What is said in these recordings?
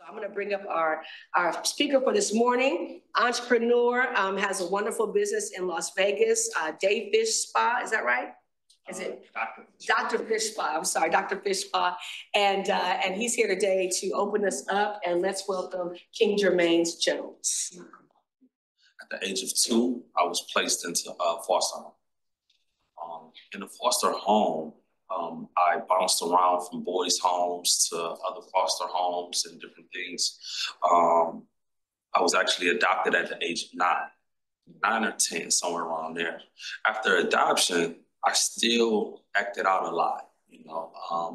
I'm going to bring up our speaker for this morning. Entrepreneur, has a wonderful business in Las Vegas, Day Fish Spa. Is that right? Is it Dr. Fish Spa? I'm sorry, Dr. Fish Spa. And he's here today to open us up. And let's welcome King Jermaine Jones. At the age of 2, I was placed into foster home. In the foster home, I bounced around from boys' homes to other foster homes and different things. I was actually adopted at the age of 9 or 10, somewhere around there. After adoption, I still acted out a lot.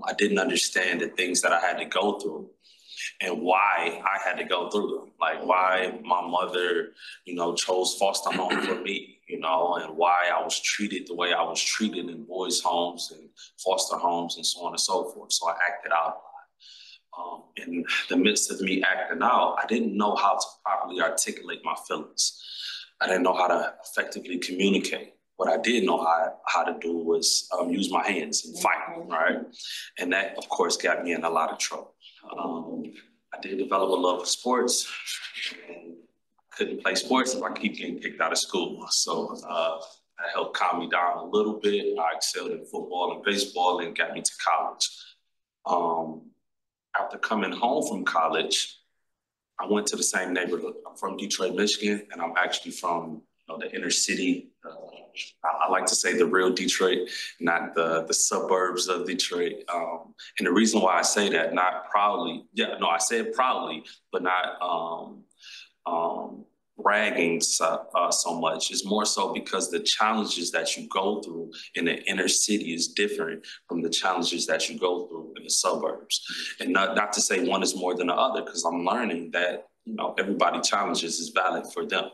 I didn't understand the things that I had to go through and why I had to go through them. Like why my mother, chose foster home for me, and why I was treated the way I was treated in boys' homes and foster homes and so on and so forth. So I acted out a lot. In the midst of me acting out, I didn't know how to properly articulate my feelings. I didn't know how to effectively communicate. What I did know how to do was use my hands and fight, right? And that, of course, got me in a lot of trouble. I did develop a love for sports, and couldn't play sports if I keep getting kicked out of school. So that helped calm me down a little bit. I excelled in football and baseball and got me to college. After coming home from college, I went to the same neighborhood. I'm from Detroit, Michigan, and I'm actually from the inner city. I like to say the real Detroit, not the suburbs of Detroit. And the reason why I say that, not proudly, I say it proudly, but not bragging so much. It's more so because the challenges that you go through in the inner city is different from the challenges that you go through in the suburbs. And not to say one is more than the other, because I'm learning that everybody's challenges is valid for them.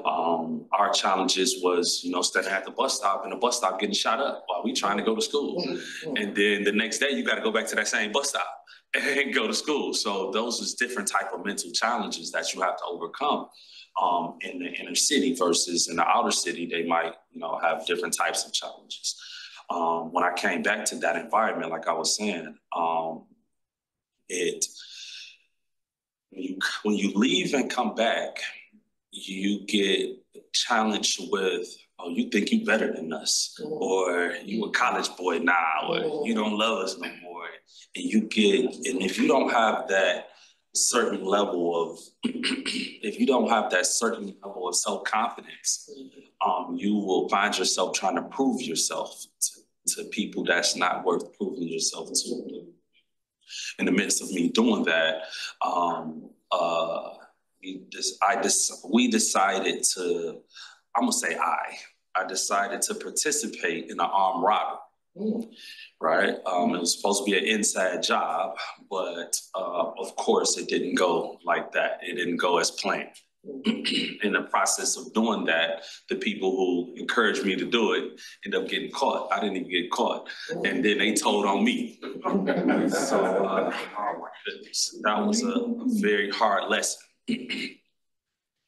Our challenges was, standing at the bus stop and the bus stop getting shot up while we trying to go to school. And then the next day you got to go back to that same bus stop and go to school. So those is different type of mental challenges that you have to overcome in the inner city versus in the outer city. They might, have different types of challenges. When I came back to that environment, like I was saying, when you leave and come back, you get challenged with, oh, you think you better than us, or you a college boy now, or you don't love us no more. And and if you don't have that certain level of, self-confidence, you will find yourself trying to prove yourself to people that's not worth proving yourself to. In the midst of me doing that, we decided to, I decided to participate in an armed robbery, right? It was supposed to be an inside job, but of course it didn't go like that. It didn't go as planned. In the process of doing that, the people who encouraged me to do it ended up getting caught. I didn't even get caught. And then they told on me. So, oh my goodness, that was a very hard lesson. In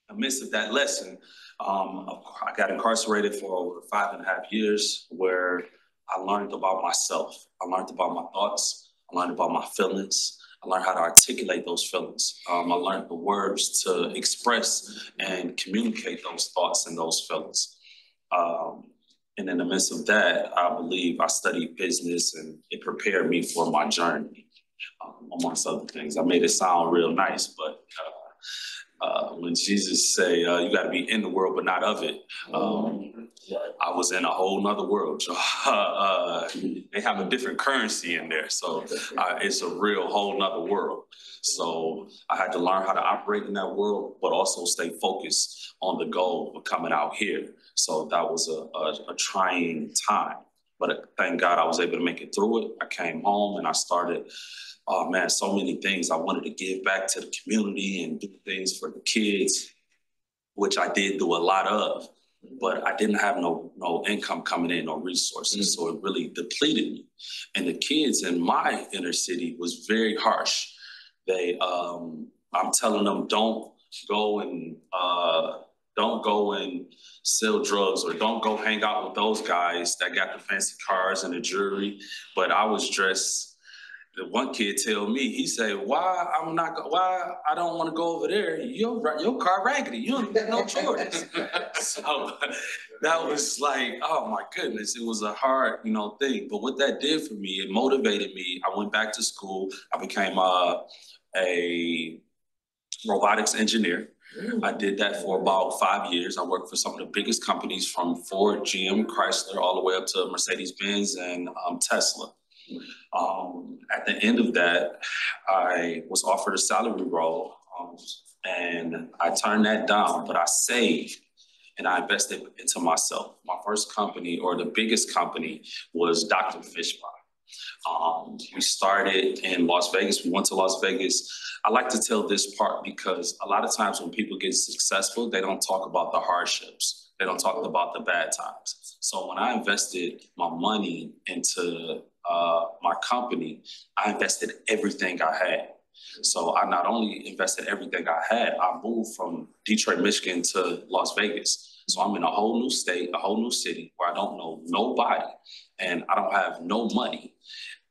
the midst of that lesson, I got incarcerated for over 5.5 years, where I learned about myself. I learned about my thoughts. I learned about my feelings. I learned how to articulate those feelings. I learned the words to express and communicate those thoughts and those feelings. And in the midst of that, I believe I studied business, and it prepared me for my journey, amongst other things. I made it sound real nice, but when Jesus say, you got to be in the world, but not of it, I was in a whole nother world. They have a different currency in there. So it's a real whole nother world. So I had to learn how to operate in that world, but also stay focused on the goal of coming out here. So that was a trying time. But thank God I was able to make it through it. I came home and I started, so many things. I wanted to give back to the community and do things for the kids, which I did do a lot of, but I didn't have no income coming in, no resources. So it really depleted me. And the kids in my inner city was very harsh. I'm telling them, don't go and sell drugs, or don't go hang out with those guys that got the fancy cars and the jewelry. But I was dressed The one kid tell me, he say, why I don't want to go over there? Your car raggedy. You don't even know Jordans. So that was like, oh my goodness, it was a hard, thing. But what that did for me, it motivated me. I went back to school. I became a robotics engineer. I did that for about 5 years. I worked for some of the biggest companies from Ford, GM, Chrysler, all the way up to Mercedes-Benz and Tesla. At the end of that, I was offered a salary role, and I turned that down, but I saved and I invested into myself. My first company, or the biggest company, was Dr. Fishpie. We started in Las Vegas. We went to Las Vegas. I like to tell this part because a lot of times when people get successful, they don't talk about the hardships. They don't talk about the bad times. So when I invested my money into my company, I invested everything I had. So I not only invested everything I had, I moved from Detroit, Michigan to Las Vegas. So I'm in a whole new state, a whole new city where I don't know nobody and I don't have no money.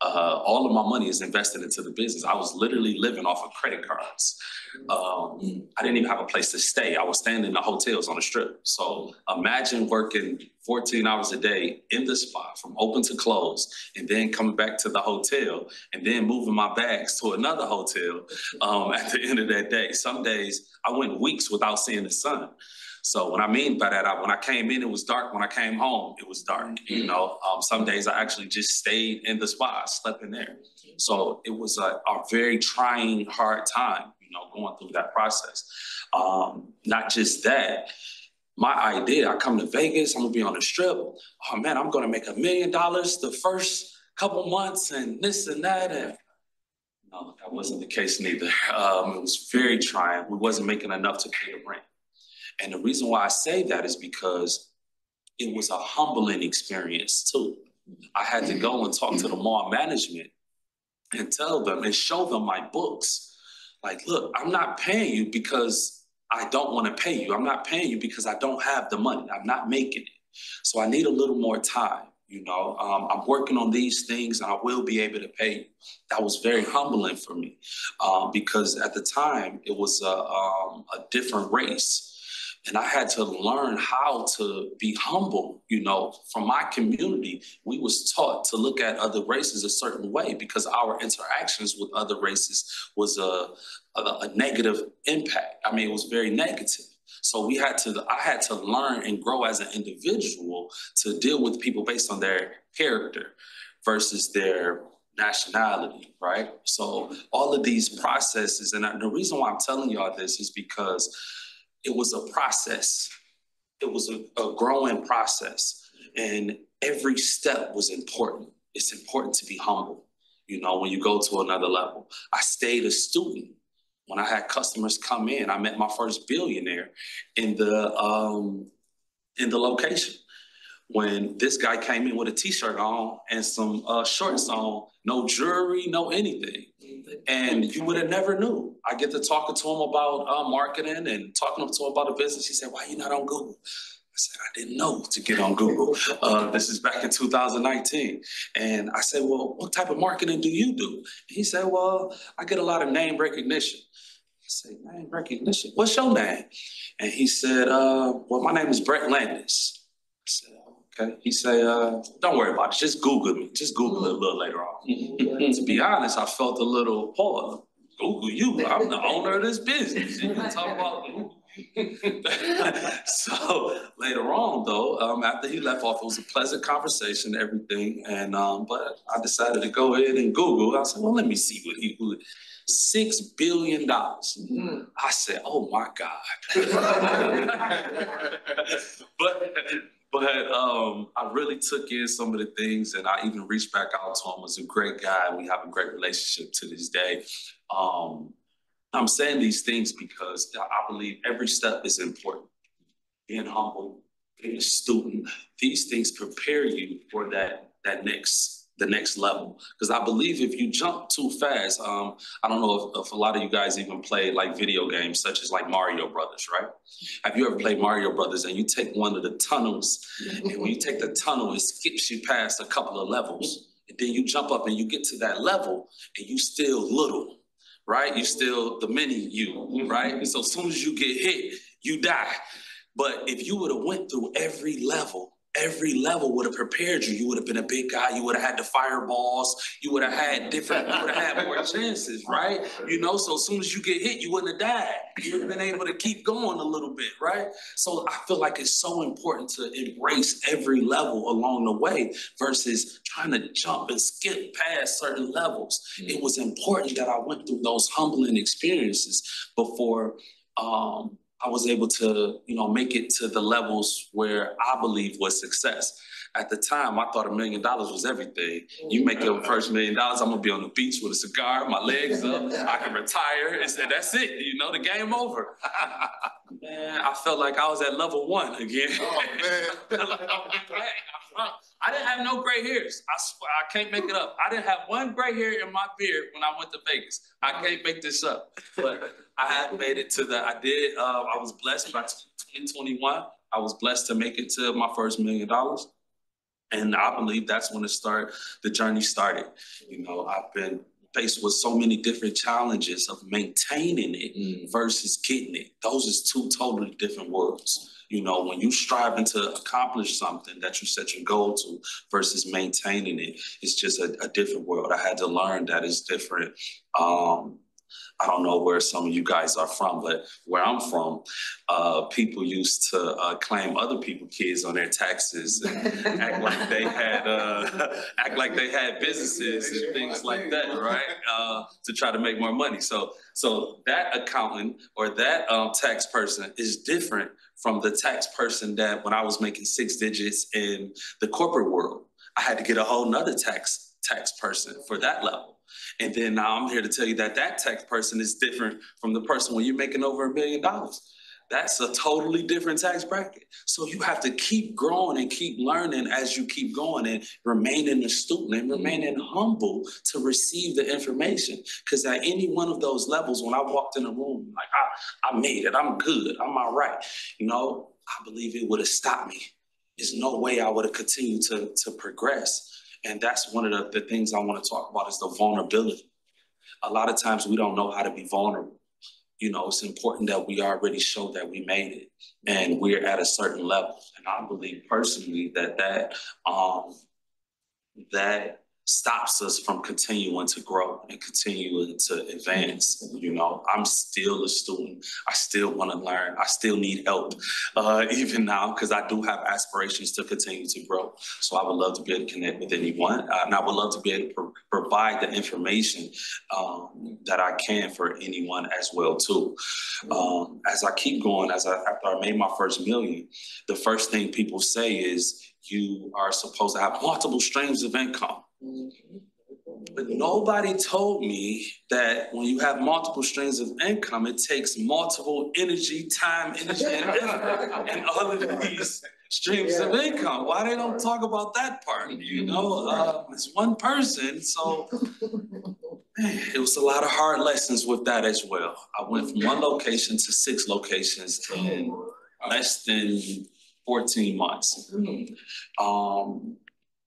All of my money is invested into the business. I was literally living off of credit cards. I didn't even have a place to stay. I was staying in the hotels on the strip. So imagine working 14 hours a day in the spot from open to close, and then coming back to the hotel, and then moving my bags to another hotel at the end of that day. Some days I went weeks without seeing the sun. So what I mean by that, when I came in, it was dark. When I came home, it was dark. Some days I actually just stayed in the spot, slept in there. So it was a very trying, hard time, going through that process. Not just that, my idea, I come to Vegas, I'm gonna be on the strip. Oh man, I'm gonna make $1 million the first couple months and this and that. And no, that wasn't the case neither. It was very trying. We wasn't making enough to pay the rent. And the reason why I say that is because it was a humbling experience too. I had to go and talk to the mall management and tell them and show them my books. Like, look, I'm not paying you because I don't want to pay you. I'm not paying you because I don't have the money. I'm not making it. So I need a little more time. I'm working on these things and I will be able to pay you. That was very humbling for me because at the time it was a different race. And I had to learn how to be humble, From my community, we was taught to look at other races a certain way because our interactions with other races was a negative impact. I mean, it was very negative. So I had to learn and grow as an individual to deal with people based on their character versus their nationality, right? So all of these processes, and the reason why I'm telling y'all this is because it was a process. It was a growing process. And every step was important. It's important to be humble, when you go to another level. I stayed a student. When I had customers come in, I met my first billionaire in the location. When this guy came in with a t-shirt on and some shorts on, no jewelry, no anything. And you would have never knew. I get to talking to him about marketing and talking to him about a business. He said, why are you not on Google? I said, I didn't know to get on Google. This is back in 2019. And I said, well, what type of marketing do you do? And he said, well, I get a lot of name recognition. I said, name recognition? What's your name? And he said, well, my name is Brett Landis. I said, okay. He said, don't worry about it. Just Google me. Just Google it a little later on. To be honest, I felt a little pause. Google you. I'm the owner of this business. You can talk about Google. So later on, though, after he left off, it was a pleasant conversation, everything. And but I decided to go ahead and Google. I said, well, let me see what he would. $6 billion. I said, oh my God. But I really took in some of the things, and I even reached back out to him. He was a great guy. We have a great relationship to this day. I'm saying these things because I believe every step is important. Being humble, being a student, these things prepare you for the next level. Because I believe if you jump too fast, I don't know if a lot of you guys even play like video games such as like Mario Brothers, right? Have you ever played Mario Brothers and you take one of the tunnels, and when you take the tunnel, it skips you past a couple of levels. And then you jump up and you get to that level and you still little, right? You still the mini you, right? And so as soon as you get hit, you die. But if you would have went through every level would have prepared you. You would have been a big guy. You would have had the fireballs. You would have had more chances, right? You know, so as soon as you get hit, you wouldn't have died. You would have been able to keep going a little bit, right? So I feel like it's so important to embrace every level along the way versus trying to jump and skip past certain levels. It was important that I went through those humbling experiences before I was able to, make it to the levels where I believe was success. At the time, I thought $1 million was everything. You make your first $1 million, I'm gonna be on the beach with a cigar, my legs up, I can retire, and say, that's it, the game over. Man, I felt like I was at level 1 again. Oh, man. I didn't have no gray hairs. I swear, I can't make it up. I didn't have one gray hair in my beard when I went to Vegas. I can't make this up. But I had made it to I was blessed by 2021. I was blessed to make it to my first $1 million. And I believe that's when the journey started. I've been faced with so many different challenges of maintaining it versus getting it. Those is two totally different worlds. When you striving to accomplish something that you set your goal to versus maintaining it, it's just a different world. I had to learn that it's different. I don't know where some of you guys are from, but where I'm from, people used to claim other people's kids on their taxes and act like they had businesses and things like that, right? To try to make more money. So that accountant or that tax person is different from the tax person that when I was making 6 digits in the corporate world, I had to get a whole nother tax person for that level. And then now I'm here to tell you that tax person is different from the person when you're making over $1 million. That's a totally different tax bracket. So you have to keep growing and keep learning as you keep going and remaining a student and remaining humble to receive the information. Because at any one of those levels, when I walked in the room, like I made it, I'm good, I'm all right. I believe it would have stopped me. There's no way I would have continued to progress. And that's one of the things I want to talk about is the vulnerability. A lot of times we don't know how to be vulnerable. It's important that we already show that we made it and we're at a certain level. And I believe personally that stops us from continuing to grow and continuing to advance. I'm still a student. I still want to learn. I still need help even now because I do have aspirations to continue to grow. So I would love to be able to connect with anyone. And I would love to be able to provide the information that I can for anyone as well too. As I keep going, after I made my first $1 million, the first thing people say is you are supposed to have multiple streams of income. But nobody told me that when you have multiple streams of income, it takes multiple time, energy, and effort in all of these streams of income. Why they don't talk about that part? It's one person, so it was a lot of hard lessons with that as well. I went from 1 location to 6 locations in less than 14 months.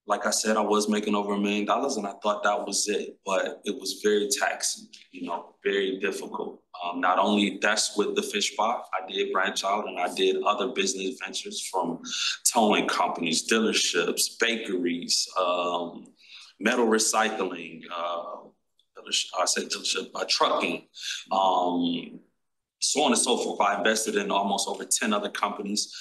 Like I said, I was making over $1 million and I thought that was it, but it was very taxing, very difficult. Not only that's with the fish spa, I did branch out and I did other business ventures from towing companies, dealerships, bakeries, metal recycling, trucking, so on and so forth. I invested in almost over 10 other companies.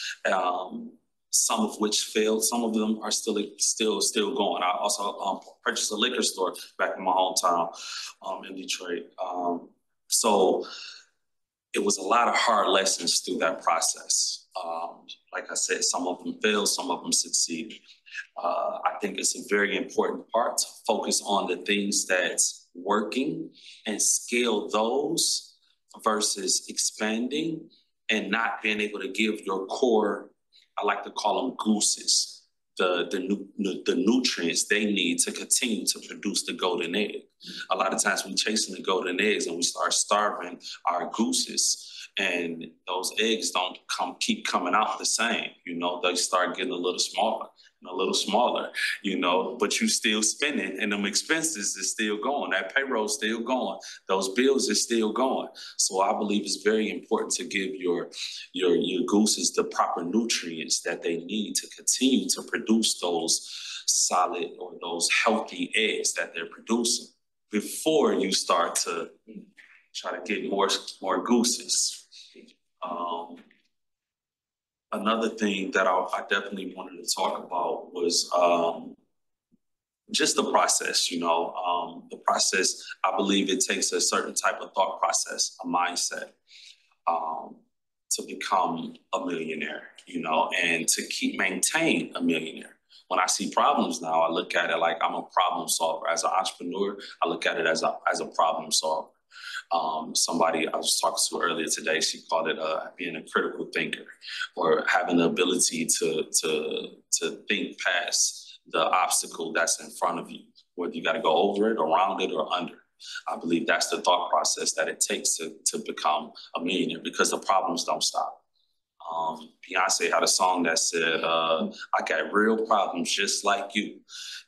Some of which failed. Some of them are still going. I also purchased a liquor store back in my hometown in Detroit. So it was a lot of hard lessons through that process. Like I said, some of them failed, some of them succeeded. I think it's a very important part to focus on the things that's working and scale those versus expanding and not being able to give your core, I like to call them gooses, the nutrients they need to continue to produce the golden egg. A lot of times we're chasing the golden eggs and we start starving our gooses. And those eggs don't keep coming out the same. You know, they start getting a little smaller and a little smaller, you know, but you still spending and them expenses is still going. That payroll's still going. Those bills are still going. So I believe it's very important to give your gooses the proper nutrients that they need to continue to produce those solid or those healthy eggs that they're producing before you start to try to get more gooses. Another thing that I definitely wanted to talk about was just the process, you know. The process, I believe it takes a certain type of thought process, a mindset, to become a millionaire, you know, and to maintain a millionaire. When I see problems now, I look at it like I'm a problem solver. As an entrepreneur, I look at it as a problem solver. Somebody I was talking to earlier today, she called it being a critical thinker, or having the ability to think past the obstacle that's in front of you, whether you got to go over it, around it, or under. I believe that's the thought process that it takes to become a millionaire, because the problems don't stop. Beyonce had a song that said, I got real problems just like you.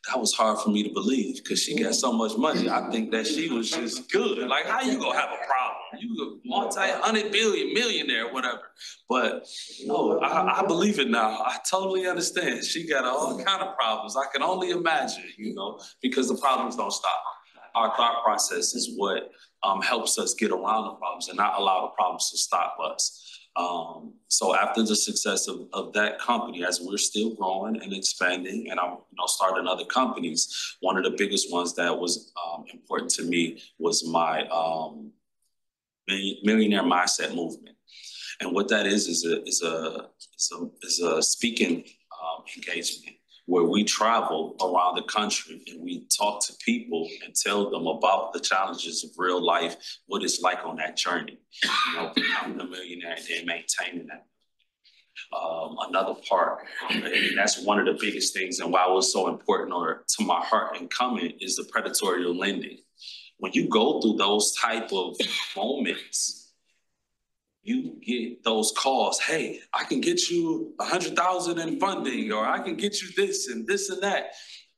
That was hard for me to believe, because she got so much money. I think that she was just good. Like, how you gonna have a problem? You a multi-100 billion millionaire, whatever. But no, I believe it now. I totally understand. She got all kind of problems. I can only imagine, you know, because the problems don't stop. Our thought process is what helps us get around the problems and not allow the problems to stop us. So after the success of that company, as we're still growing and expanding, and I'm starting other companies, one of the biggest ones that was important to me was my millionaire mindset movement. And what that is a speaking engagement where we travel around the country and we talk to people and tell them about the challenges of real life, what it's like on that journey, you know, becoming a millionaire and then maintaining that. Another part, and that's one of the biggest things, and why it was so important or to my heart in coming, is the predatory lending. When you go through those type of moments, you get those calls, hey, I can get you 100,000 in funding, or I can get you this and this and that.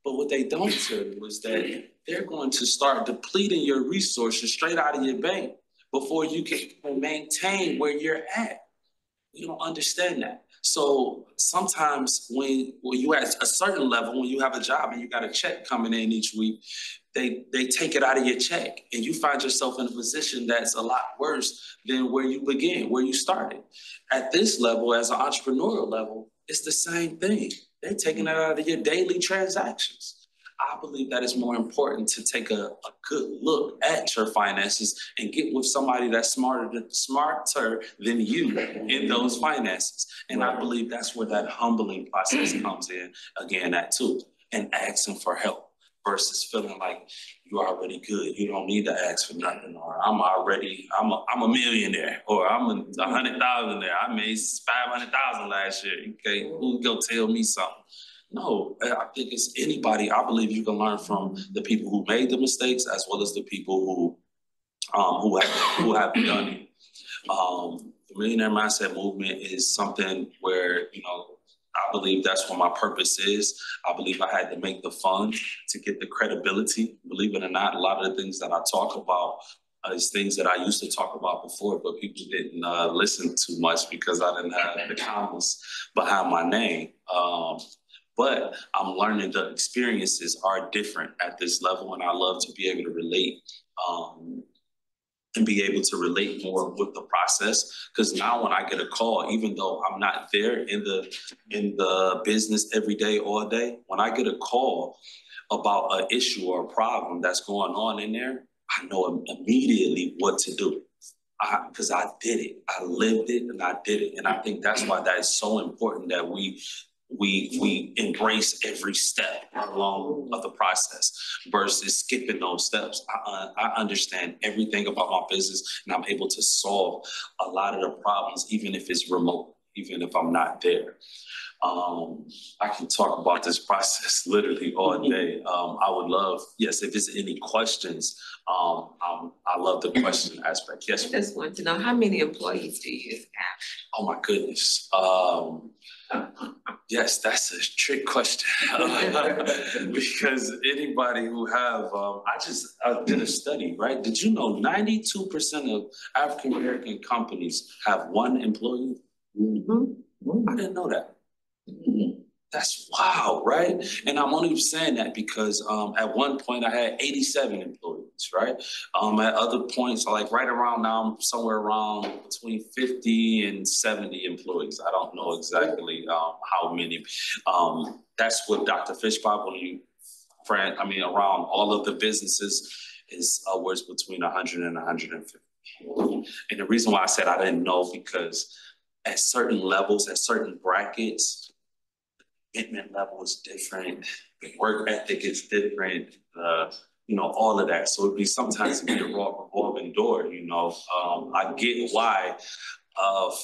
But what they don't tell you is that they're going to start depleting your resources straight out of your bank before you can maintain where you're at. You don't understand that. So sometimes when you at a certain level, when you have a job and you got a check coming in each week, they take it out of your check, and you find yourself in a position that's a lot worse than where you began, where you started. At this level, as an entrepreneurial level, it's the same thing. They're taking it out of your daily transactions. I believe that it's more important to take a good look at your finances and get with somebody that's smarter than you in those finances. And I believe that's where that humbling process comes in again, that too, and asking for help versus feeling like you're already good. You don't need to ask for nothing, or I'm a millionaire, or I'm 100,000 there. I made 500,000 last year. Okay, who go tell me something? No, I think it's anybody. I believe you can learn from the people who made the mistakes as well as the people who have done it. The Millionaire Mindset Movement is something where, you know, I believe that's what my purpose is. I believe I had to make the fund to get the credibility. Believe it or not, a lot of the things that I talk about is things that I used to talk about before, but people didn't listen too much because I didn't have the commas behind my name. But I'm learning the experiences are different at this level, and I love to be able to relate and be able to relate more with the process. Because now when I get a call, even though I'm not there in the business every day, all day, when I get a call about an issue or a problem that's going on in there, I know immediately what to do. Because I did it, I lived it, and I did it. And I think that's why that is so important, that we embrace every step along of the process versus skipping those steps. I understand everything about my business, and I'm able to solve a lot of the problems, even if it's remote, even if I'm not there. I can talk about this process literally all day. I would love, yes, if there's any questions, I love the question aspect. Yes. I just want to know, how many employees do you have? Oh my goodness. Yes, that's a trick question. Because anybody who have, I did a study, right? Did you know 92% of African American companies have one employee? I didn't know that. That's wow, right? And I'm only saying that because at one point I had 87 employees, right? At other points, like right around now, I'm somewhere around between 50 and 70 employees. I don't know exactly how many. That's what Dr. Fishbach, around all of the businesses is worth between 100 and 150. And the reason why I said I didn't know, because at certain levels, at certain brackets, commitment level is different, the work ethic is different, all of that. So it'd be sometimes a revolving door, I get why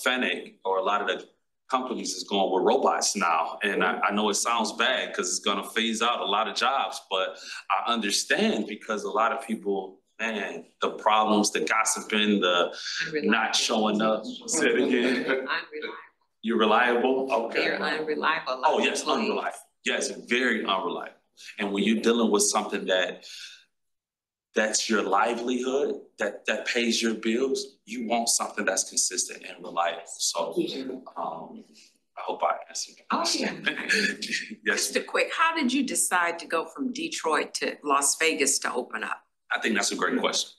Fennec or a lot of the companies is going with robots now. And I know it sounds bad because it's gonna phase out a lot of jobs, but I understand because a lot of people, man, the problems, the gossiping, the not showing up. Say it again. Unreliable. You're reliable? Okay. They're unreliable. Oh, yes, unreliable. Yes, very unreliable. And when you're dealing with something that's your livelihood, that pays your bills, you want something that's consistent and reliable. So I hope I answered your question. Yes. Just a quick, how did you decide to go from Detroit to Las Vegas to open up? I think that's a great question.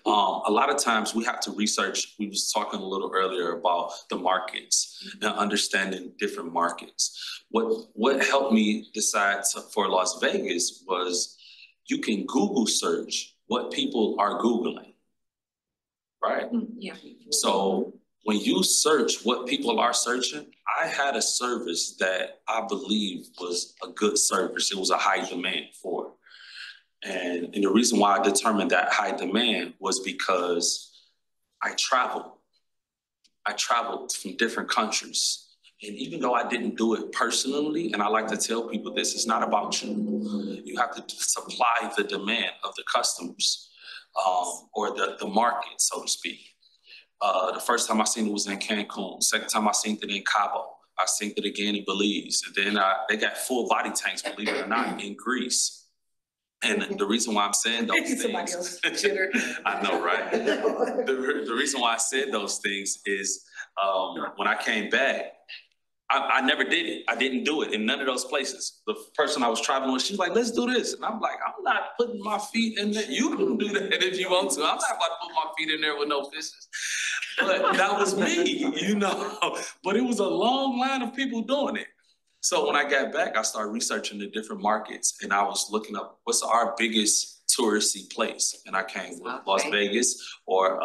A lot of times we have to research. We was talking a little earlier about the markets and understanding different markets. What helped me decide for Las Vegas was you can Google search what people are Googling, right? Yeah. So when you search what people are searching, I had a service that I believe was a good service. It was a high demand for. And the reason why I determined that high demand was because I traveled. I traveled from different countries. And even though I didn't do it personally, and I like to tell people this, it's not about you. You have to supply the demand of the customers or the market, so to speak. The first time I seen it was in Cancun. Second time I seen it in Cabo. I seen it again in Belize. And then they got full body tanks, believe it or not, in Greece. And the reason why I'm saying those things, I know, right? The reason why I said those things is when I came back, I never did it. I didn't do it in none of those places. The person I was traveling with, she was like, let's do this. And I'm like, I'm not putting my feet in there. You can do that if you want to. I'm not about to put my feet in there with no fishes. But that was me, But it was a long line of people doing it. So when I got back, I started researching the different markets and I was looking up what's our biggest touristy place. And I came with Las Vegas or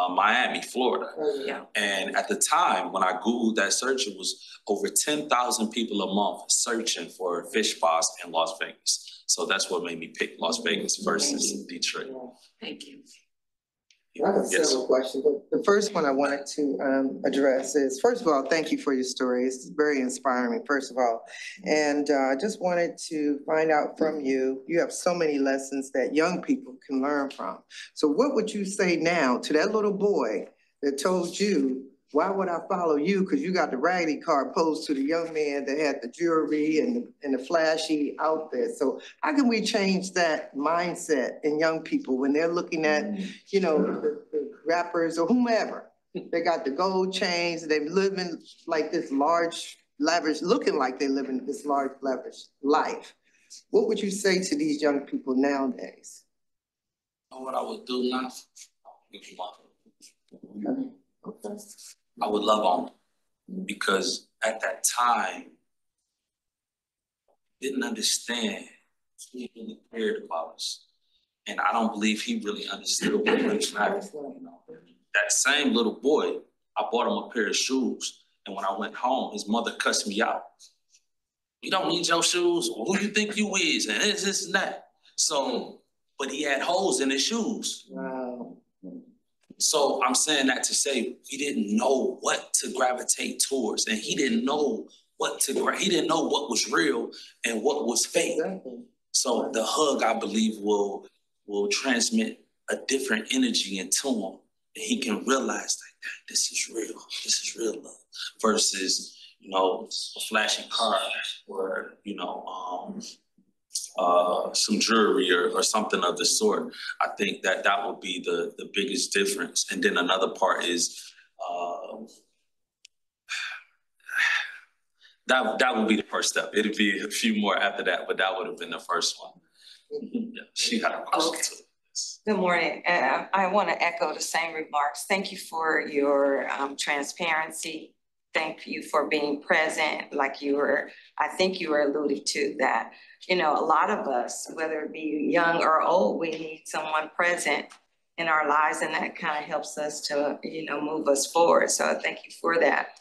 Miami, Florida. Yeah. And at the time, when I Googled that search, it was over 10,000 people a month searching for fish spas in Las Vegas. So that's what made me pick Las Vegas versus Detroit. Thank you. I have several questions, but the first one I wanted to address is, first of all, thank you for your story. It's very inspiring, first of all. And I just wanted to find out from you, you have so many lessons that young people can learn from. So what would you say now to that little boy that told you, why would I follow you? Because you got the raggedy car opposed to the young man that had the jewelry and the flashy outfit. So how can we change that mindset in young people when they're looking at, the rappers or whomever? They got the gold chains, they're living like this large, lavish, looking like they're living this large, lavish life. What would you say to these young people nowadays? What I would do now? Okay. I would love on him because at that time, didn't understand he really cared about us. And I don't believe he really understood what was happening. That same little boy, I bought him a pair of shoes. And when I went home, his mother cussed me out. You don't need your shoes. Who you think you is? And this and that. So, but he had holes in his shoes. Wow. So I'm saying that to say he didn't know what to gravitate towards and he didn't know what to grab. He didn't know what was real and what was fake. Exactly. So the hug, I believe, will transmit a different energy into him. And he can realize that this is real. This is real love. Versus, you know, a flashing car or, you know, some jewelry or something of the sort. I think that would be the biggest difference. And then another part is that would be the first step. It'd be a few more after that, but that would have been the first one. Yeah, she had a question too. Good morning. I want to echo the same remarks. Thank you for your transparency. Thank you for being present. Like I think you were alluding to that, you know, a lot of us, whether it be young or old, we need someone present in our lives, and that kind of helps us to, you know, move us forward. So thank you for that.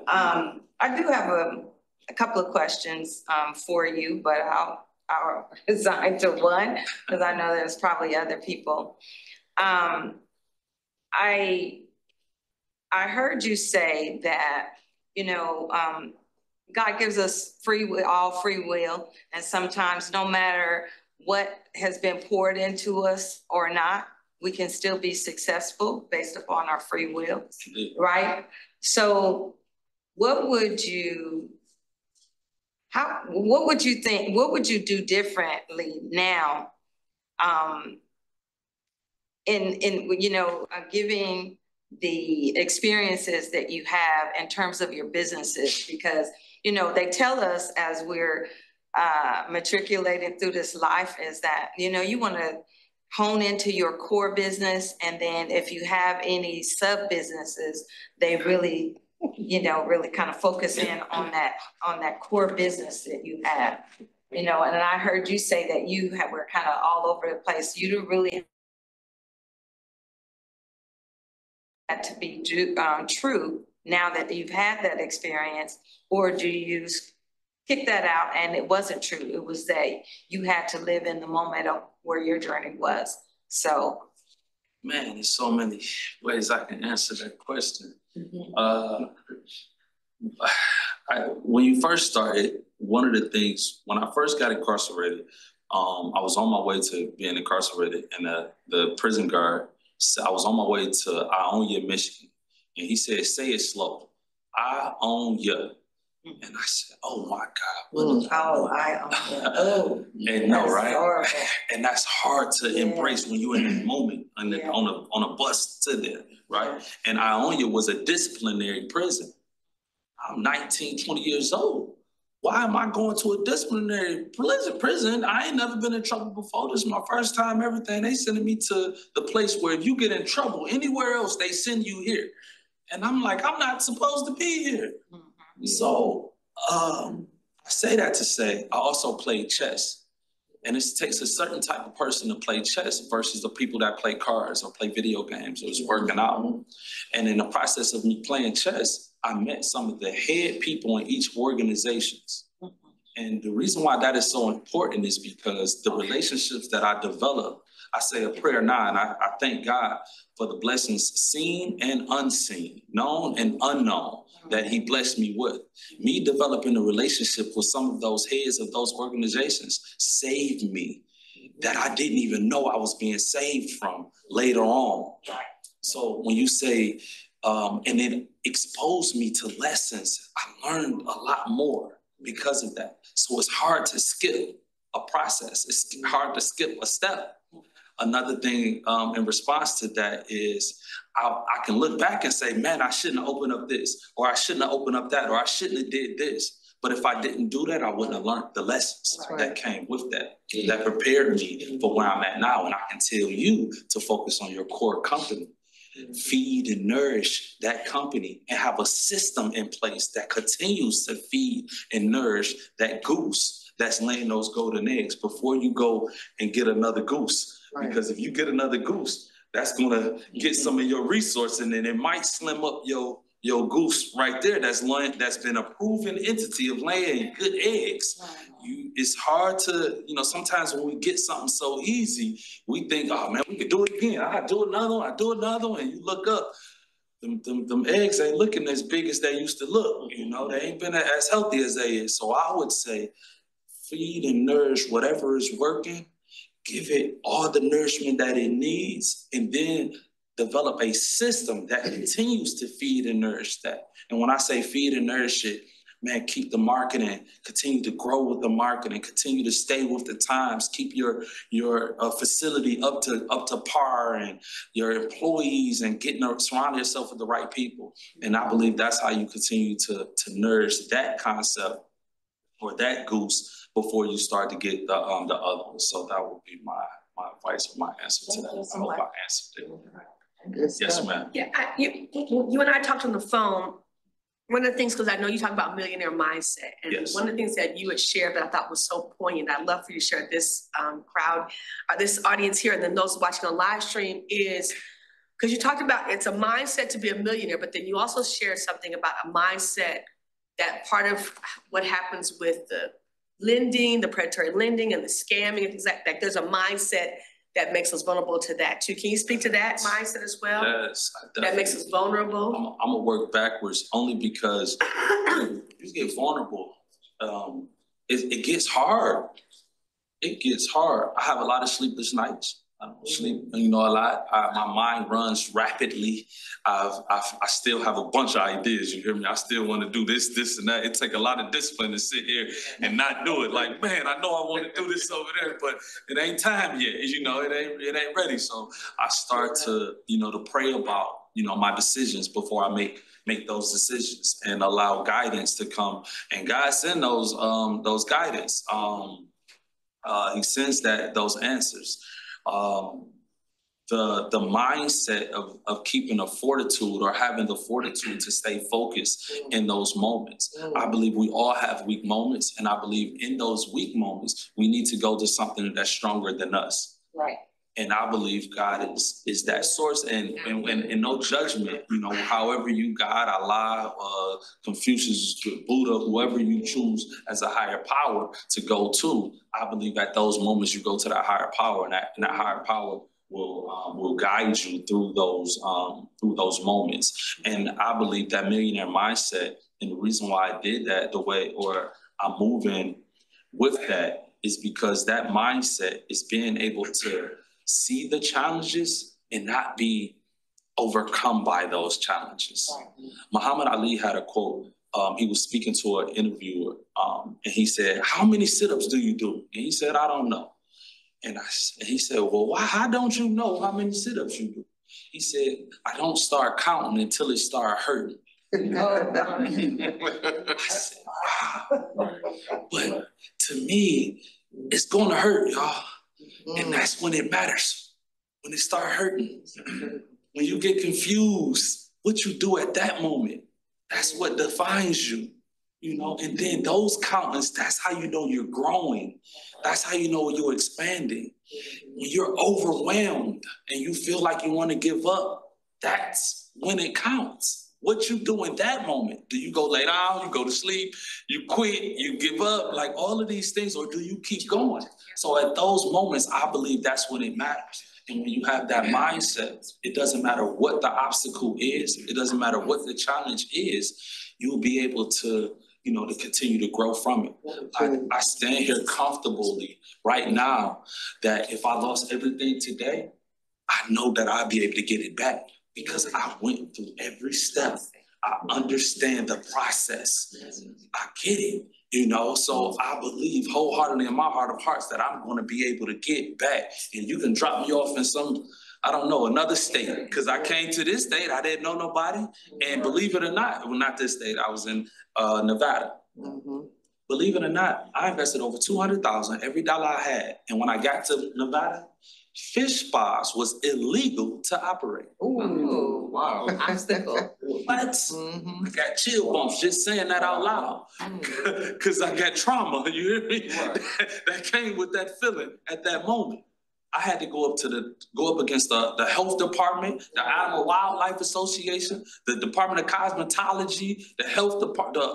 I do have a couple of questions for you, but I'll assign to one because I know there's probably other people. I heard you say that, you know, God gives us all free will, and sometimes no matter what has been poured into us or not, we can still be successful based upon our free will, right? So what would you think, what would you do differently now in you know, giving the experiences that you have in terms of your businesses? Because, you know, they tell us as we're matriculating through this life is that, you know, you want to hone into your core business, and then if you have any sub businesses, they really, you know, really kind of focus in on that core business that you have, you know. And I heard you say that were kind of all over the place. You don't really have to be true now that you've had that experience, or do you kick that out and it wasn't true? It was that you had to live in the moment of where your journey was. So, man, there's so many ways I can answer that question. When you first started, one of the things, when I first got incarcerated, I was on my way to being incarcerated, and the prison guard said, I was on my way to Ionia, Michigan, and he said, say it slow, I own you. And I said, oh my God. I own you. And no, right? Horrible. And that's hard to embrace when you're in that moment on a bus to there, right? And Ionia was a disciplinary prison. I'm 19, 20 years old. Why am I going to a disciplinary prison? I ain't never been in trouble before. This is my first time, everything. They sending me to the place where if you get in trouble anywhere else, they send you here. And I'm like, I'm not supposed to be here. So I say that to say, I also played chess. And it takes a certain type of person to play chess versus the people that play cards or play video games or is working out. And in the process of me playing chess, I met some of the head people in each organizations. And the reason why that is so important is because the relationships that I develop, I say a prayer now, and I thank God for the blessings seen and unseen, known and unknown, that he blessed me with. Me developing a relationship with some of those heads of those organizations saved me that I didn't even know I was being saved from later on. So when you say, and it exposed me to lessons, I learned a lot more because of that. So it's hard to skip a process. It's hard to skip a step. Another thing in response to that is I can look back and say, man, I shouldn't have opened up this, or I shouldn't have opened up that, or I shouldn't have did this. But if I didn't do that, I wouldn't have learned the lessons that came with that, that prepared me for where I'm at now. And I can tell you to focus on your core company, feed and nourish that company, and have a system in place that continues to feed and nourish that goose that's laying those golden eggs before you go and get another goose. Because if you get another goose, that's gonna get some of your resources, and then it might slim up your goose right there. That's been a proven entity of laying good eggs. It's hard to, sometimes when we get something so easy, we think, oh man, we could do it again. I do another one, and you look up. them eggs ain't looking as big as they used to look. You know, they ain't been as healthy as they is. So I would say feed and nourish whatever is working, give it all the nourishment that it needs, and then develop a system that continues to feed and nourish that. And when I say feed and nourish it, man, keep the marketing, continue to grow with the marketing, continue to stay with the times, keep your facility up to par, and your employees, and surround yourself with the right people. And I believe that's how you continue to nourish that concept or that goose before you start to get the other ones. So that would be my advice or my answer to that. I hope I answered it. Yes, ma'am. Yeah, you and I talked on the phone. One of the things, because I know you talk about millionaire mindset, and yes, one of the things that you had shared that I thought was so poignant, I'd love for you to share this crowd, this audience here, and then those watching on live stream, is because you talked about it's a mindset to be a millionaire, but then you also shared something about a mindset that part of what happens with the lending, the predatory lending and the scamming and things like that, there's a mindset that makes us vulnerable to that too. Can you speak to that mindset as well? Yes, that makes us vulnerable. I'm gonna work backwards only because you get vulnerable. It gets hard. It gets hard. I have a lot of sleepless nights. I don't sleep, a lot. My mind runs rapidly. I still have a bunch of ideas. You hear me? I still want to do this, and that. It takes a lot of discipline to sit here and not do it. Like, man, I know I want to do this over there, but it ain't time yet. It ain't ready. So I start to, to pray about, my decisions before I make those decisions, and allow guidance to come. And God send those guidance. He sends those answers. The mindset of keeping a fortitude, or having the fortitude to stay focused in those moments. I believe we all have weak moments, and I believe in those weak moments, we need to go to something that's stronger than us. Right. And I believe God is that source, and no judgment, however you, God, Allah, Confucius, Buddha, whoever you choose as a higher power to go to, I believe at those moments you go to that higher power, and that higher power will guide you through those moments. And I believe that millionaire mindset, and the reason why I did that the way, or I'm moving with that, is because that mindset is being able to see the challenges and not be overcome by those challenges. Muhammad Ali had a quote. He was speaking to an interviewer, and he said, "How many sit-ups do you do?" And he said, "I don't know." And he said, "Well, how don't you know how many sit-ups you do?" He said, "I don't start counting until it starts hurting." I said, wow. But to me, it's going to hurt, y'all. And that's when it matters, when it start hurting. When you get confused, what you do at that moment, that's what defines you, and then those countings, that's how you know you're growing. That's how you know you're expanding. When you're overwhelmed and you feel like you want to give up, that's when it counts. What you do in that moment? Do you go lay down, you go to sleep, you quit, you give up, like all of these things, or do you keep going? So at those moments, I believe that's when it matters. And when you have that mindset, it doesn't matter what the obstacle is, it doesn't matter what the challenge is, you'll be able to, to continue to grow from it. I stand here comfortably right now that if I lost everything today, I know that I'll be able to get it back because I went through every step. I understand the process. I get it. So I believe wholeheartedly in my heart of hearts that I'm going to be able to get back. And you can drop me off in some, another state. Because I came to this state, I didn't know nobody. And believe it or not, well, not this state, I was in Nevada. Believe it or not, I invested over $200,000 every dollar I had. And when I got to Nevada, fish spas was illegal to operate. Ooh, wow. Obstacle. What? I got chill bumps just saying that out loud. Because I got trauma, you hear me? That came with that feeling at that moment. I had to go up against the health department, the Animal Wildlife Association, the Department of Cosmetology, the health department.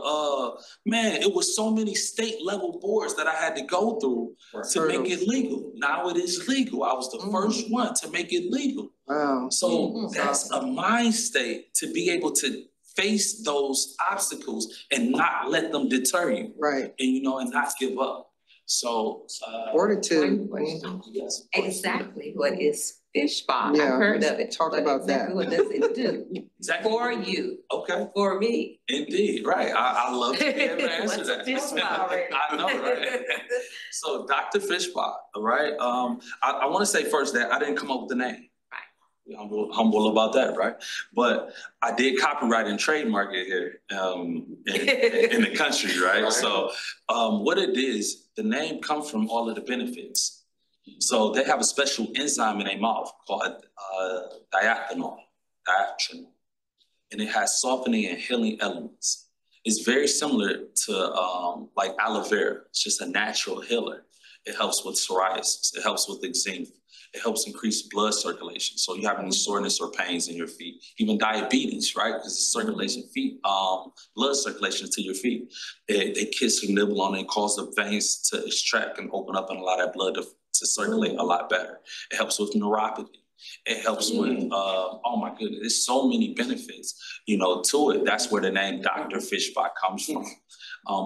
Man, it was so many state level boards that I had to go through to make it legal. Now it is legal. I was the first one to make it legal. Wow. So that's a mind state to be able to face those obstacles and not let them deter you. Right. And and not give up. So fortitude. Yes, exactly what is fish spa. Yeah, I've heard of it. talk about that. What does it do? Exactly. For you. Okay. For me. Indeed, right. I love to be able to answer What's that. a fish spa already? I know, right? So Dr. Fish Spa, right? I want to say first that I didn't come up with the name. Humble about that, right? But I did copyright and trademark it here in the country, right? So what it is, the name comes from all of the benefits. So they have a special enzyme in their mouth called diacetyl, and it has softening and healing elements. It's very similar to like aloe vera. It's just a natural healer. It helps with psoriasis. It helps with eczema. It helps increase blood circulation. So you have any soreness or pains in your feet, even diabetes, right? Because it's circulation, blood circulation to your feet. They kiss and nibble on it and cause the veins to extract and open up and allow that blood to circulate a lot better. It helps with neuropathy. It helps with, oh my goodness, there's so many benefits, to it. That's where the name Dr. Fish Spa comes from.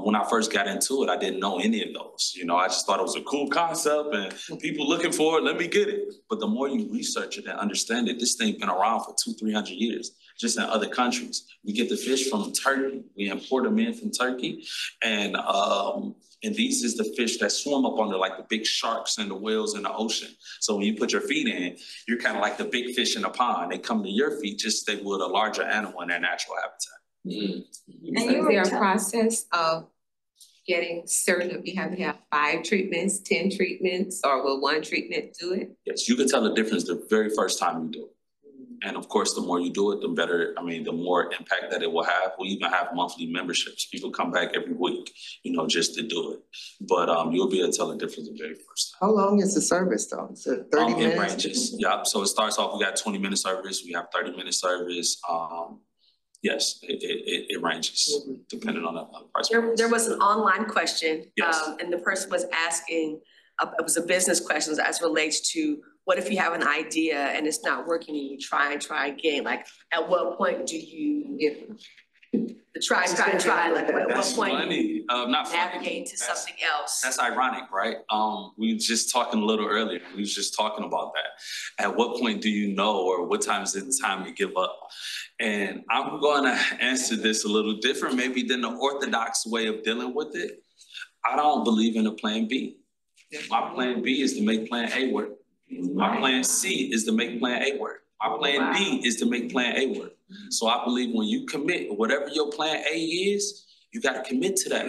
When I first got into it, I didn't know any of those. I just thought it was a cool concept and people looking for it, let me get it. But the more you research it and understand it, this thing's been around for 200-300 years, just in other countries. We get the fish from Turkey. We import them in from Turkey. And these is the fish that swim up under like the big sharks and the whales in the ocean. So when you put your feet in, you're kind of like the big fish in the pond. They come to your feet just as they would a larger animal in their natural habitat. And is there a process of getting certain if you have to have 5 treatments, 10 treatments, or will one treatment do it? Yes, you can tell the difference the very first time you do it. And of course, the more you do it, the better, the more impact that it will have. We even have monthly memberships. People come back every week, just to do it. But you'll be able to tell the difference the very first time. How long is the service though? Is it 30 minutes? It ranges, yeah. So it starts off, we got 20-minute service, we have 30-minute service. Yes, it ranges depending on the price. There was an online question, yes. And the person was asking, it was a business question as relates to what if you have an idea and it's not working and you try again? Like, at what point do you try, like at what point do you navigate into something else? That's ironic, right? We were just talking a little earlier. We was just talking about that. At what point do you know, or what time is it time to give up? And I'm going to answer this a little different maybe than the orthodox way of dealing with it. I don't believe in a plan B. My plan B is to make plan A work. My plan C is to make plan A work. My plan D is to make plan A work. So I believe when you commit, whatever your plan A is, you got to commit to that.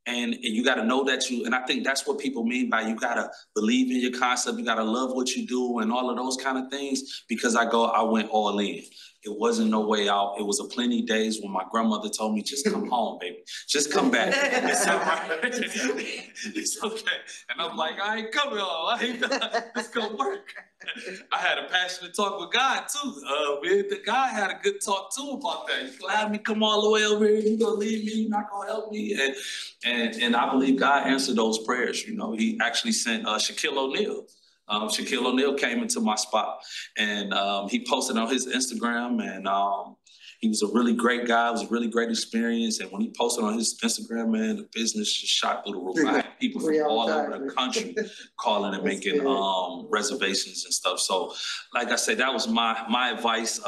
And you got to know that and I think that's what people mean by you got to believe in your concept. You got to love what you do and all of those kind of things, because I went all in. It wasn't no way out. It was a plenty of days when my grandmother told me, just come home, baby. Just come back. It's all right. It's okay. And I'm like, I ain't coming home. It's going to work. I had a passionate talk with God too. God had a good talk too about that. He's gonna have me come all the way over here. You're gonna leave me. You're not gonna help me. And I believe God answered those prayers. He actually sent Shaquille O'Neal. Shaquille O'Neal came into my spot, and he posted on his Instagram, and he was a really great guy. It was a really great experience. And when he posted on his Instagram, man, the business just shot through the roof. I had people from all over the country calling and making reservations and stuff. So, like I said, that was my advice.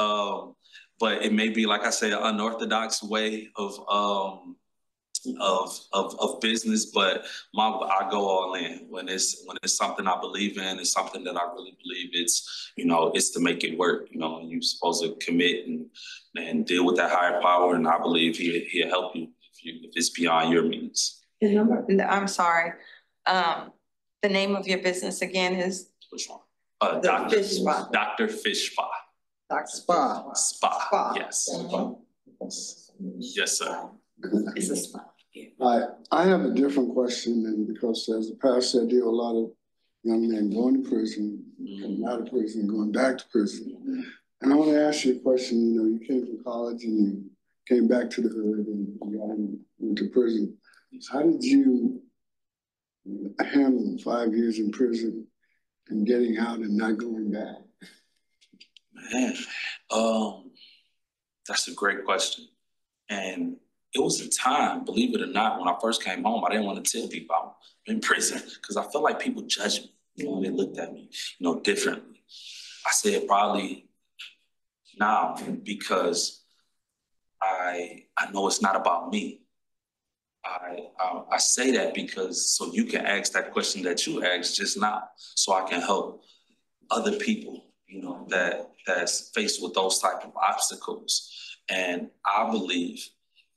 But it may be, like I say, an unorthodox way of business, but I go all in when it's something I believe in. It's something that I really believe it's to make it work. You're supposed to commit and deal with that higher power, and I believe he'll help you if it's beyond your means. I'm sorry. The name of your business again is? Which one? Dr. Fish Spa. Dr. Spa. Spa. Yes. Yes, sir. It's a spa. I have a different question, and because as the pastor said, I do a lot of young men going to prison, coming out of prison, going back to prison. And I want to ask you a question. You know, you came from college and you came back to the hood and you went to prison. How did you handle 5 years in prison and getting out and not going back? Man, that's a great question. And it was a time, believe it or not, when I first came home, I didn't want to tell people I'm in prison because I felt like people judged me. You know, they looked at me, you know, differently. I said probably now because I know it's not about me. I say that because so you can ask that question that you asked just now, so I can help other people, you know, that's faced with those type of obstacles. And I believe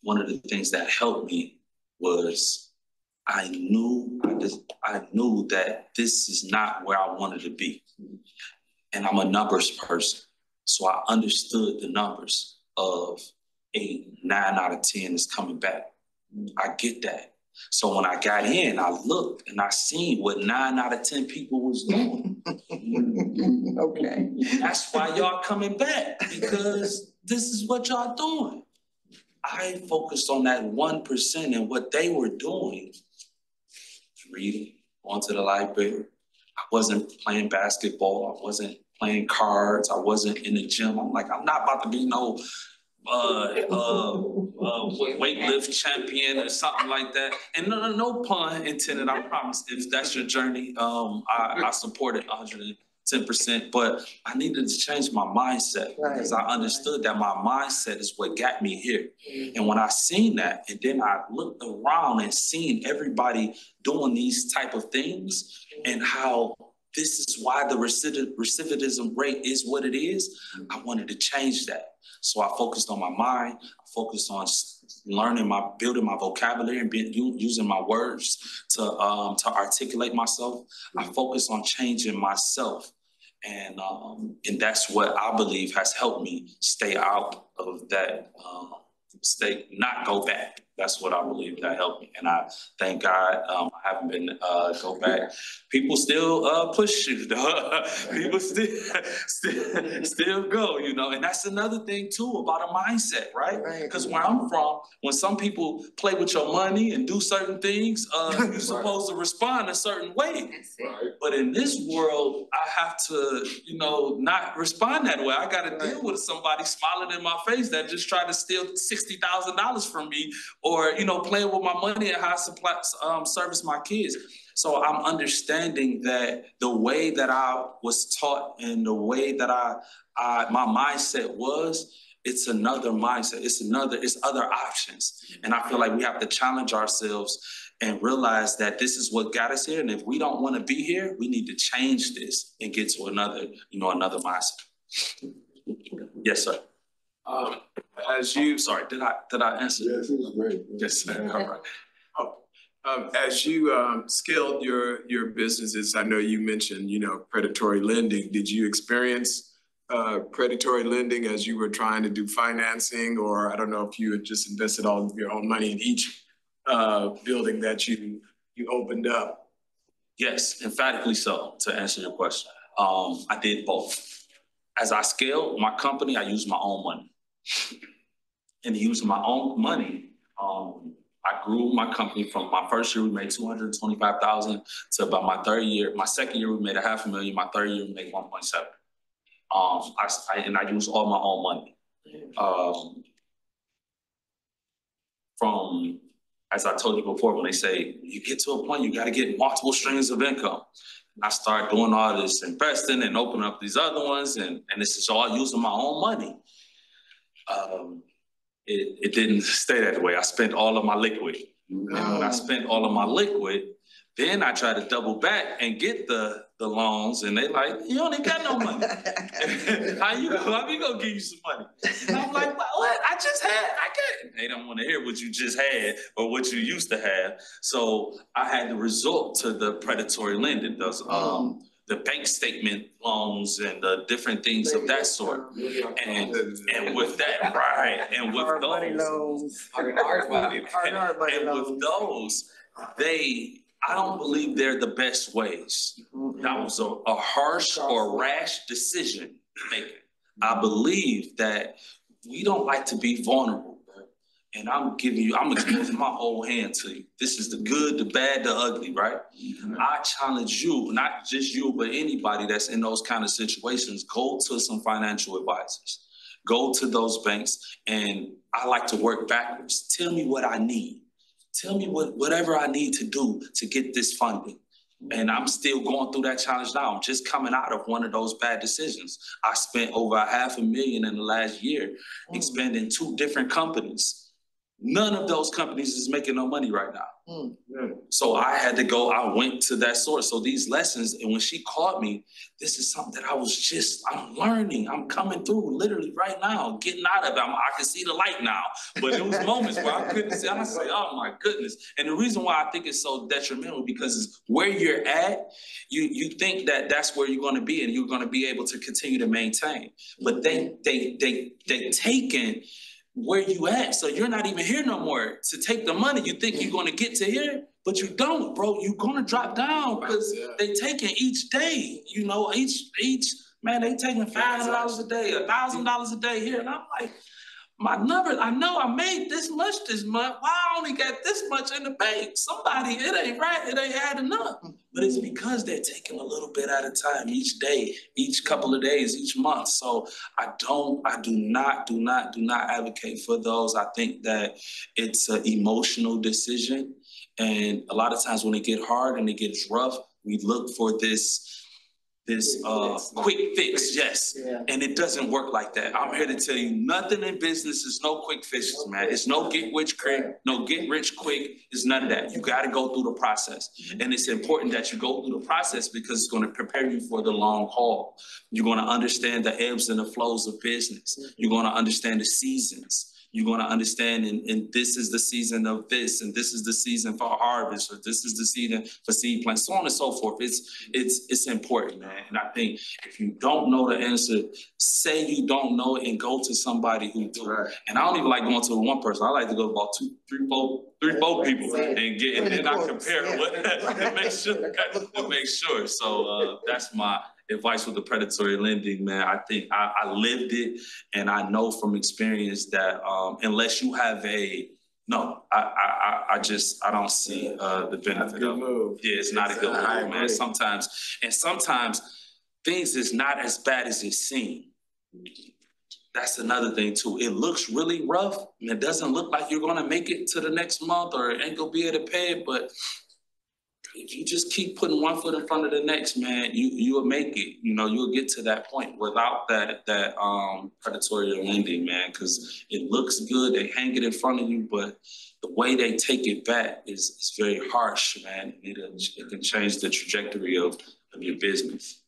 one of the things that helped me was I knew that this is not where I wanted to be. And I'm a numbers person. So I understood the numbers of 8, 9 out of 10 is coming back. I get that. So when I got in, I looked and I seen what 9 out of 10 people was doing. Okay. That's why y'all coming back, because this is what y'all doing. I focused on that 1% and what they were doing. Reading, going to the library. I wasn't playing basketball. I wasn't playing cards. I wasn't in the gym. I'm like, I'm not about to be no weightlift champion or something like that. And no pun intended, I promise. If that's your journey, I support it 110%. But I needed to change my mindset because I understood that my mindset is what got me here. And when I seen that, and then I looked around and seen everybody doing these type of things and how this is why the recidivism rate is what it is, I wanted to change that. So I focused on my mind. I focused on building my vocabulary and using my words to articulate myself. I focused on changing myself. And that's what I believe has helped me stay out of that not go back. That's what I believe that helped me. And I thank God I haven't been go back. People still push you. People still go, you know. And that's another thing too about a mindset, right? Because where I'm from, when some people play with your money and do certain things, you're supposed to respond a certain way. But in this world, I have to, you know, not respond that way. I got to deal with somebody smiling in my face that just tried to steal $60,000 from me, or, you know, playing with my money and how I service my kids. So I'm understanding that the way that I was taught and the way that my mindset was, it's another mindset. It's other options. And I feel like we have to challenge ourselves and realize that this is what got us here. And if we don't want to be here, we need to change this and get to another mindset. Yes, sir. Sorry, did I answer? Yes, it was great. Yes, sir. All right. As you scaled your businesses, I know you mentioned, you know, predatory lending. Did you experience predatory lending as you were trying to do financing, or I don't know if you had just invested all of your own money in each building that you opened up? Yes, emphatically so, to answer your question. I did both. As I scaled my company, I used my own money. And using my own money, I grew my company from my first year, we made $225,000 to about my third year. My second year, we made $500,000. My third year, we made 1.7. I used all my own money. From, as I told you before, when they say, you get to a point, you got to get multiple streams of income. And I started doing all this investing and opening up these other ones, and this is all using my own money. It didn't stay that way. I spent all of my liquid. And when I spent all of my liquid, then I tried to double back and get the loans, and they like, you don't even got no money. How we gonna give you some money? And I'm like, what? I can't. They don't want to hear what you just had or what you used to have. So I had to resort to the predatory lending, the bank statement loans and the different things of that sort. And with that, right, and with those, loans. and with those, I don't believe they're the best ways. That was a harsh or rash decision making. I believe that we don't like to be vulnerable, bro. And I'm exposing my whole hand to you. This is the good, the bad, the ugly, right? I challenge you, not just you, but anybody that's in those kind of situations, go to some financial advisors. Go to those banks, and I like to work backwards. Tell me what I need. Tell me whatever I need to do to get this funding. And I'm still going through that challenge now. I'm just coming out of one of those bad decisions. I spent over $500,000 in the last year expanding 2 different companies. None of those companies is making no money right now. So I went to that source. So these lessons, and when she called me, this is something that I'm learning. I'm coming through literally right now, getting out of it. I can see the light now. But there was moments where I couldn't see. I was like, oh my goodness. And the reason why I think it's so detrimental because it's where you're at, you think that that's where you're going to be and you're going to be able to continue to maintain. But they taken where you at, so you're not even here no more to take the money. You think you're gonna get to here, but you don't, bro. You're gonna drop down because they taking each day, you know, each man, they taking $500 a day, $1,000 a day here. And I'm like, my numbers, I know I made this month. Why I only got this much in the bank? Somebody, it ain't right, it ain't adding up. But it's because they're taking a little bit at a time each day, each couple of days, each month. So I do not advocate for those. I think that it's an emotional decision. And a lot of times when it gets hard and it gets rough, we look for this quick fix, yes. Yeah. And it doesn't work like that. I'm here to tell you, nothing in business is no quick fixes, man. It's no get rich quick, no get rich quick. It's none of that. You got to go through the process. And it's important that you go through the process because it's going to prepare you for the long haul. You're going to understand the ebbs and the flows of business. You're going to understand the seasons. You're going to understand, and this is the season of this, and this is the season for harvest, or this is the season for seed plants, so on and so forth. It's important, man. And I think if you don't know the answer, say you don't know it and go to somebody who do. Right. And I don't even like going to one person. I like to go to about 2, 3, 4 people and get, and then I compare what to make sure. So that's my advice with the predatory lending, man. I think I lived it, and I know from experience that unless you have I don't see the benefit of it. Yeah, it's not a good move, man. Sometimes things is not as bad as it seems. That's another thing too. It looks really rough, and it doesn't look like you're gonna make it to the next month or ain't gonna be able to pay it, but if you just keep putting one foot in front of the next, man, you'll make it. You know, you'll get to that point without that predatory lending, man, because it looks good. They hang it in front of you, but the way they take it back is very harsh, man. It can change the trajectory of your business.